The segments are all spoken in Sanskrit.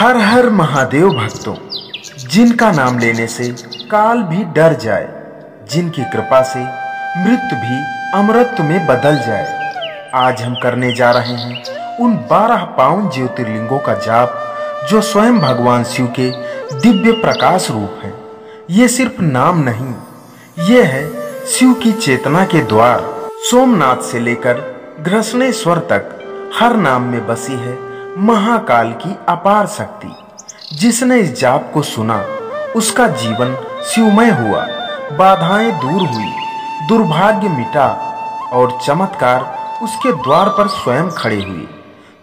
हर हर महादेव भक्तों, जिनका नाम लेने से काल भी डर जाए, जिनकी कृपा से मृत्यु भी अमृत में बदल जाए। आज हम करने जा रहे हैं उन 12 पावन ज्योतिर्लिंगों का जाप जो स्वयं भगवान शिव के दिव्य प्रकाश रूप है। ये सिर्फ नाम नहीं, ये है शिव की चेतना के द्वार। सोमनाथ से लेकर घृष्णेश्वर तक हर नाम में बसी है महाकाल की अपार शक्ति। जिसने इस जाप को सुना उसका जीवन शिवमय हुआ, बाधाएं दूर हुई, दुर्भाग्य मिटा और चमत्कार उसके द्वार पर स्वयं खड़े हुए।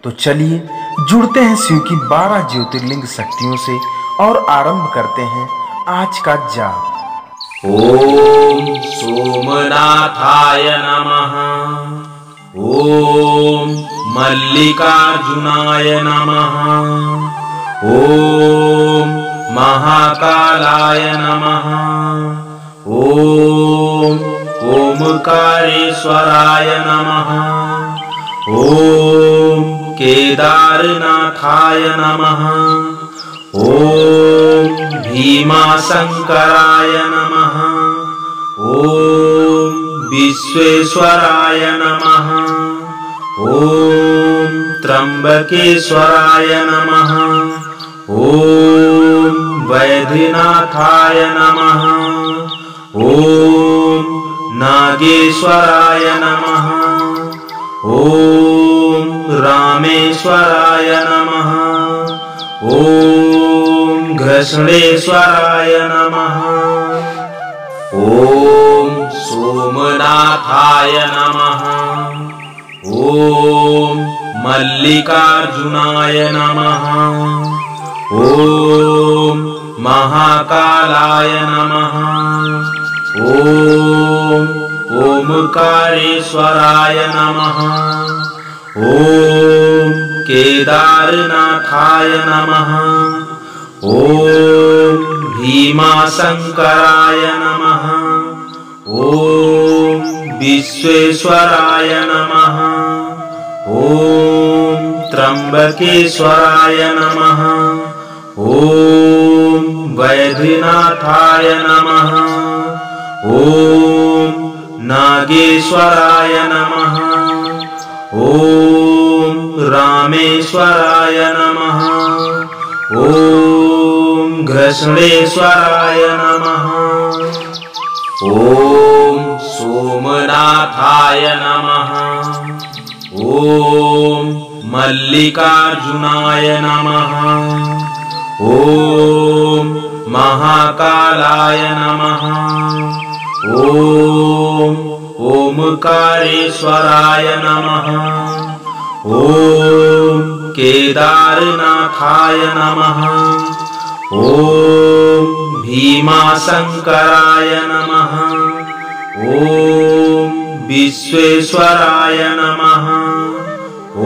तो चलिए जुड़ते हैं शिव की 12 ज्योतिर्लिंग शक्तियों से और आरंभ करते हैं आज का जाप। ओम सोमनाथाय नमः। ओम मल्लिकार्जुनाय नमः। ओम महाकालाय नमः। ओम ओमकारेश्वराय नमः। ओम केदारनाथाय नमः। ओम भीमाशंकराय नमः। ओम विश्वेश्वराय नमः। ओम त्र्यंबकेश्वराय नमः। ओम वैद्यनाथाय नमः। ओम नागेश्वराय नमः। ओम रामेश्वराय नमः। ओम घृष्णेश्वराय नमः। ओम सोमनाथाय नमः। ओम मल्लिकार्जुनाय नमः। ओम महाकालाय नमः। ओम ओमकारेश्वराय नमः। ओम केदारनाथाय नमः। ओम भीमाशंकराय नमः। ओम विश्वेश्वराय नमः। ओम त्र्यंबकेश्वराय नमः। ओम वैद्यनाथाय नमः। ओम नागेश्वराय नमः। ओम रामेश्वराय नमः। ओम घृष्णेश्वराय नमः। ओम सोमनाथाय नमः। ओम मल्लिकार्जुनाय नमः। ओम महाकालाय नमः। ओम ओमकारेश्वराय नमः। ओम केदारनाथाय नमः। ओम भीमाशंकराय नमः। ओम विश्वेश्वराय नमः।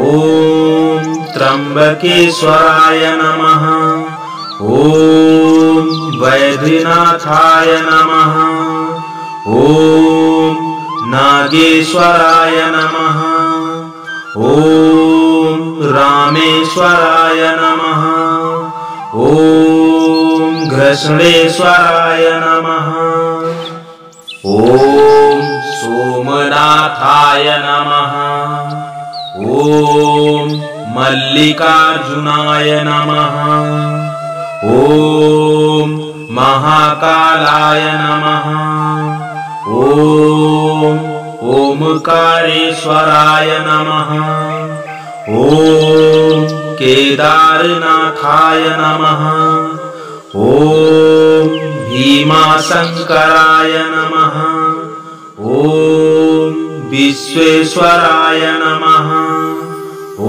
ओम त्र्यंबकेश्वराय नमः। ओम वैद्यनाथाय नमः। ओम नागेश्वराय नमः। ओम रामेश्वराय नमः। ओम घृष्णेश्वराय नमः। ओम सोमनाथाय नमः। ओम मल्लिकार्जुनाय नमः। ओम महाकालाय नमः। ओम ओमकारेश्वराय नमः। ओम केदारनाथाय नमः। ओम भीमाशंकराय नमः। ओम विश्वेश्वराय नमः।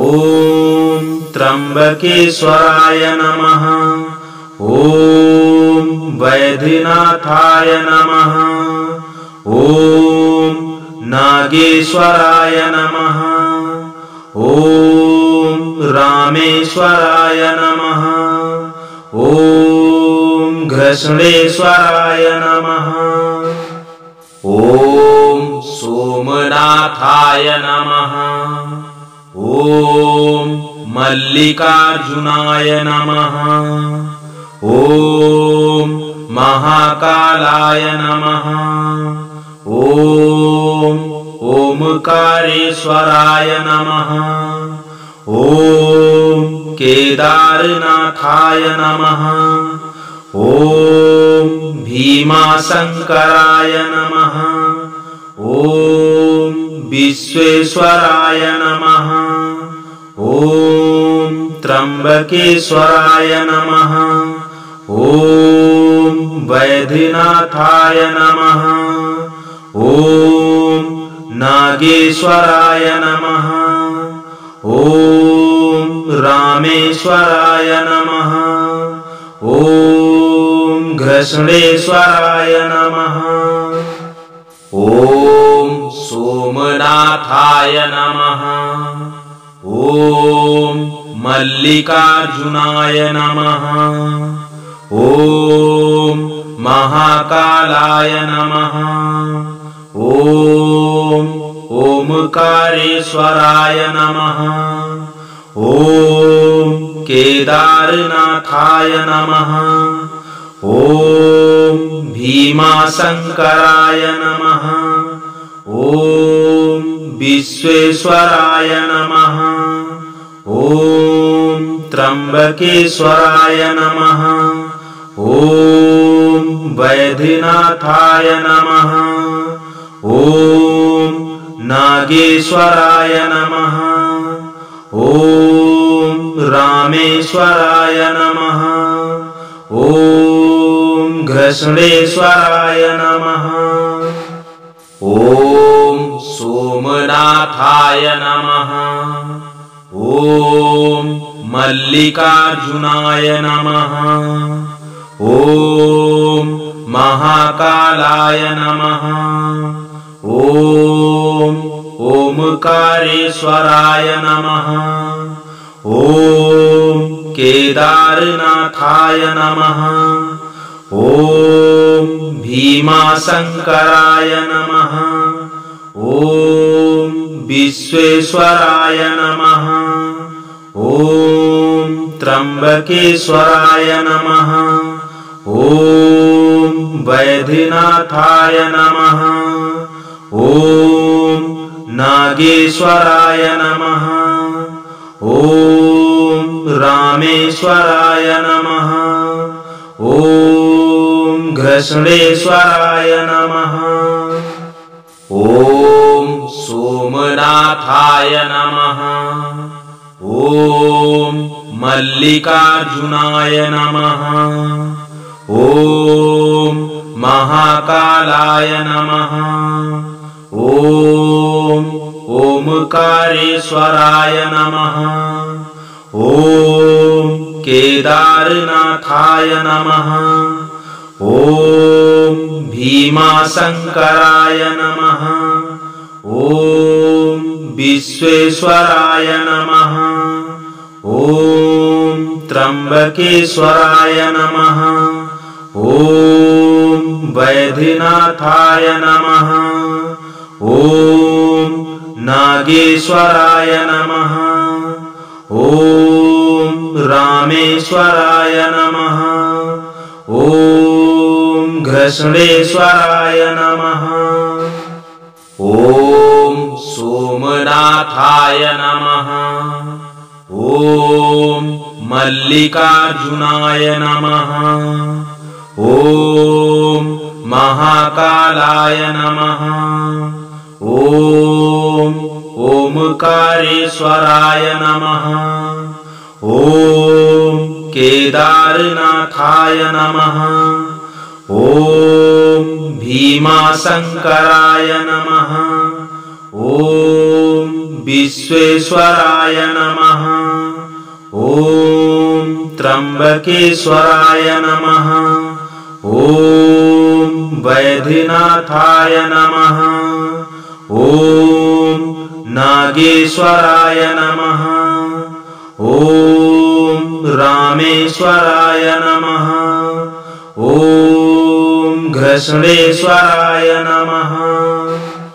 ओम त्र्यंबकेश्वराय नमः। ओम वैद्यनाथाय नमः। ओम नागेश्वराय नमः। ओम रामेश्वराय नमः। ओम घृष्णेश्वराय नमः। ओम सोमनाथाय नमः। ओम मल्लिकार्जुनाय नमः। ॐ महाकालाय नमः। ॐ ओमकारेश्वराय नमः। ॐ केदारनाथाय नमः। ॐ भीमाशंकराय नमः। ॐ विश्वेश्वराय नमः। ॐ त्र्यंबकेश्वराय नमः। ॐ वैद्यनाथाय नमः। ॐ नागेश्वराय नमः। ॐ रामेश्वराय नमः। ॐ घृष्णेश्वराय नमः। ॐ सोमनाथाय नमः। ॐ मल्लिकार्जुनाय नमः। ॐ महाकालाय नमः। ॐ ओमकारेश्वराय नमः। ॐ केदारनाथाय नमः। ॐ भीमाशंकराय नमः। ॐ विश्वेश्वराय नमः। ॐ त्र्यंबकेश्वराय नमः। ॐ वैद्यनाथाय नमः। ॐ नागेश्वराय नमः। ॐ रामेश्वराय नमः। ॐ घृष्णेश्वराय नमः। ॐ सोमनाथाय नमः। ॐ मल्लिकार्जुनाय नमः। ॐ महाकालाय नमः। ॐ ओमकारेश्वराय नमः। ॐ केदारनाथाय नमः। ॐ भीमाशंकराय नमः। ॐ विश्वेश्वराय नमः। ॐ त्र्यंबकेश्वराय नमः। ॐ वैद्यनाथाय नमः। ॐ नागेश्वराय नमः। ॐ रामेश्वराय नमः। ॐ घृष्णेश्वराय नमः। ॐ सोमनाथाय नमः। ॐ मल्लिकार्जुनाय नमः। ॐ महाकालाय नमः। ॐ ओमकारेश्वराय नमः। ॐ केदारनाथाय नमः। ॐ भीमाशंकराय नमः। ॐ विश्वेश्वराय नमः। ॐ त्र्यंबकेश्वराय नमः। ॐ वैद्यनाथाय नमः। ॐ नागेश्वराय नमः। ॐ रामेश्वराय नमः। ॐ घृष्णेश्वराय नमः। ॐ सोमनाथाय नमः। ॐ मल्लिकार्जुनाय नमः। ॐ महाकालाय नमः। ॐ ओमकारेश्वराय नमः। ॐ केदारनाथाय नमः। ॐ भीमाशंकराय नमः। ॐ विश्वेश्वराय नमः। ॐ त्र्यंबकेश्वराय नमः। ॐ वैद्यनाथाय नमः। ॐ नागेश्वराय नमः। ॐ रामेश्वराय नमः। ॐ घृष्णेश्वराय नमः।